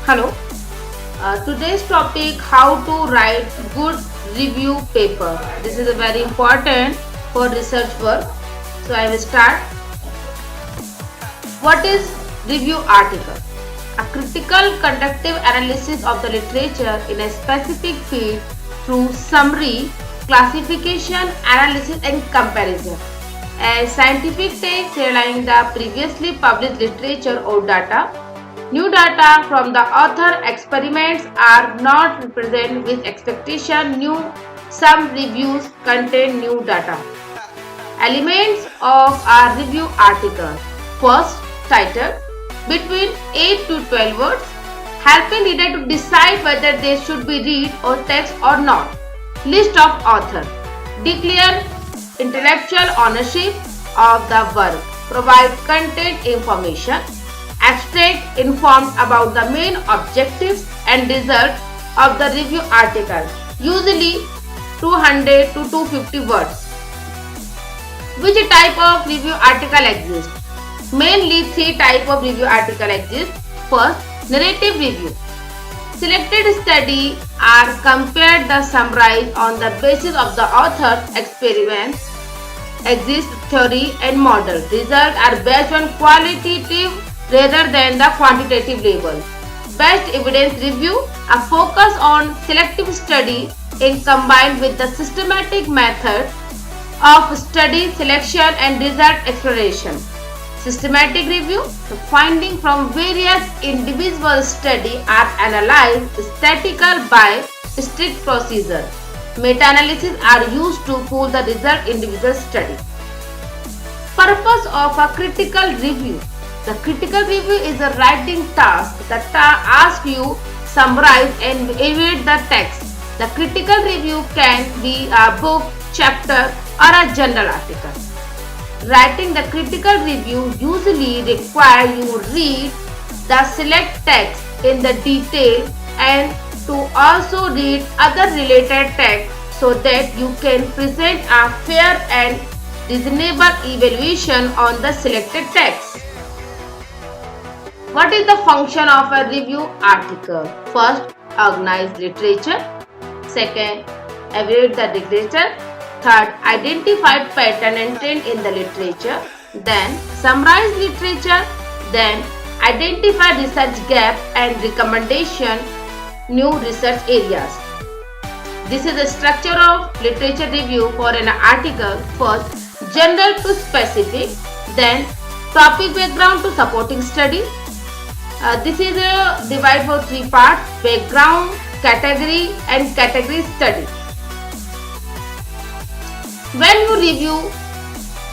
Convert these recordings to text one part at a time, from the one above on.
Hello. Today's topic: how to write good review paper. This is a very important for research work. So I will start. What is review article? A critical conductive analysis of the literature in a specific field through summary, classification, analysis and comparison. A scientific text relying the previously published literature or data. New data from the author experiments are not represented with expectation. Some reviews contain new data. Elements of a review article. First, title between 8 to 12 words, helping reader to decide whether they should be read or text or not. List of author. Declare intellectual ownership of the work. Provide content information. Abstract informed about the main objectives and results of the review article, usually 200 to 250 words. Which type of review article exists? Mainly three types of review article exist. First, narrative review. Selected studies are compared the summarized on the basis of the author's experiments, exist theory and model. Results are based on qualitative rather than the quantitative label. Best evidence review, a focus on selective study in combined with the systematic method of study selection and result exploration. Systematic review, the findings from various individual studies are analyzed statistical by strict procedure. Meta-analysis are used to pull the result individual study. Purpose of a critical review. The critical review is a writing task that asks you summarize and evaluate the text. The critical review can be a book, chapter or a journal article. Writing the critical review usually requires you read the select text in the detail and to also read other related texts so that you can present a fair and reasonable evaluation on the selected text. What is the function of a review article? First, organize literature. Second, evaluate the literature. Third, identify pattern and trend in the literature. Then, summarize literature. Then, identify research gap and recommendation new research areas. This is the structure of literature review for an article. First, general to specific. Then, topic background to supporting study. This is divided for three parts: background, category and category study. When you review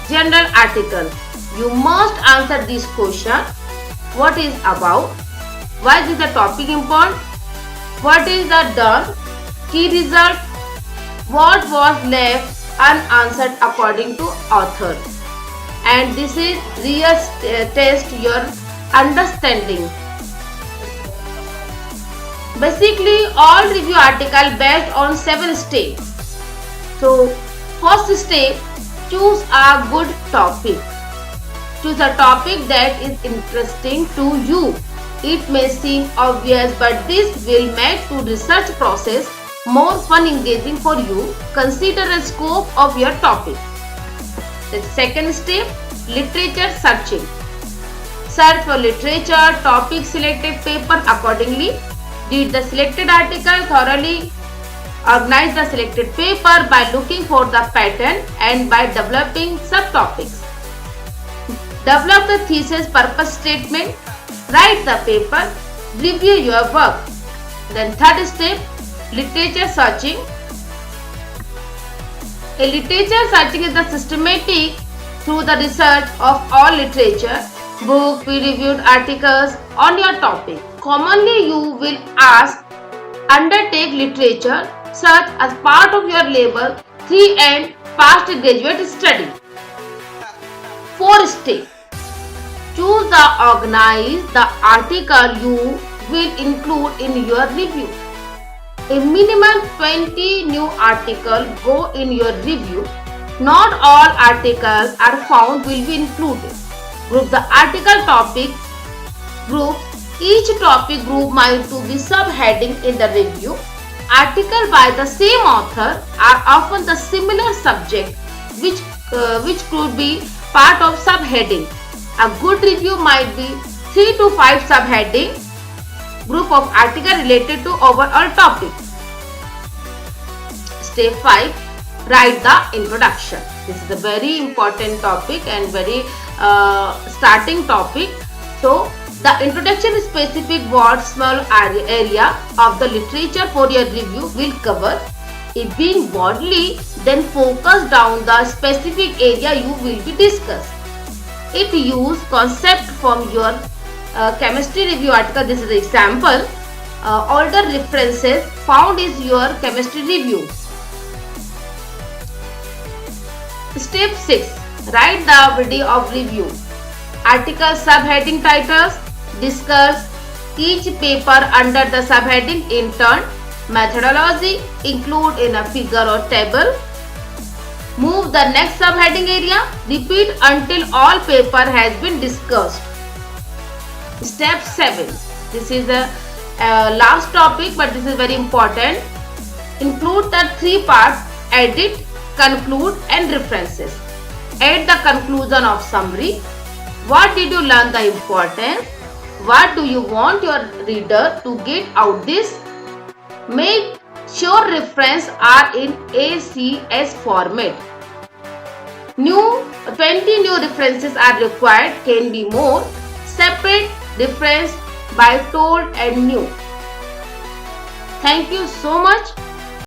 general article, you must answer this question: what is about, why is the topic important, what is the done, key result, what was left unanswered according to author. And this is test your understanding. Basically, all review article based on 7 steps. So, first step, choose a good topic. Choose a topic that is interesting to you. It may seem obvious, but this will make the research process more fun, engaging for you. Consider the scope of your topic. The second step, literature searching. Search for literature, topic, selected paper accordingly. Read the selected article thoroughly. Organize the selected paper by looking for the pattern and by developing subtopics. Develop the thesis purpose statement. Write the paper. Review your work. Then third step, literature searching. A literature searching is the systematic through the research of all literature, book, peer-reviewed articles on your topic. Commonly you will undertake literature search as part of your level 3 and past graduate study. 4 step. Choose the organize the article you will include in your review. A minimum 20 new articles go in your review. Not all articles are found will be included. Group the article topic groups Each topic group might to be subheading in the review. Articles by the same author are often the similar subject which could be part of subheading. A good review might be 3 to 5 subheading group of articles related to overall topic. Step 5. Write the introduction. This is a very important topic and very starting topic. So, the introduction is specific what small area of the literature for your review will cover. It being broadly, then focus down the specific area you will be discussed. It use concept from your chemistry review article. This is the example. All the references found is your chemistry review. Step 6. Write the body of review. Article subheading titles. Discuss each paper under the subheading in turn. Methodology. Include in a figure or table. Move the next subheading area. Repeat until all paper has been discussed. Step 7. This is the last topic, but this is very important. Include the 3 parts: edit, conclude and references. Add the conclusion of summary. What did you learn the importance? What do you want your reader to get out this? Make sure references are in ACS format. 20 new references are required, can be more. Separate reference by told and new. Thank you so much.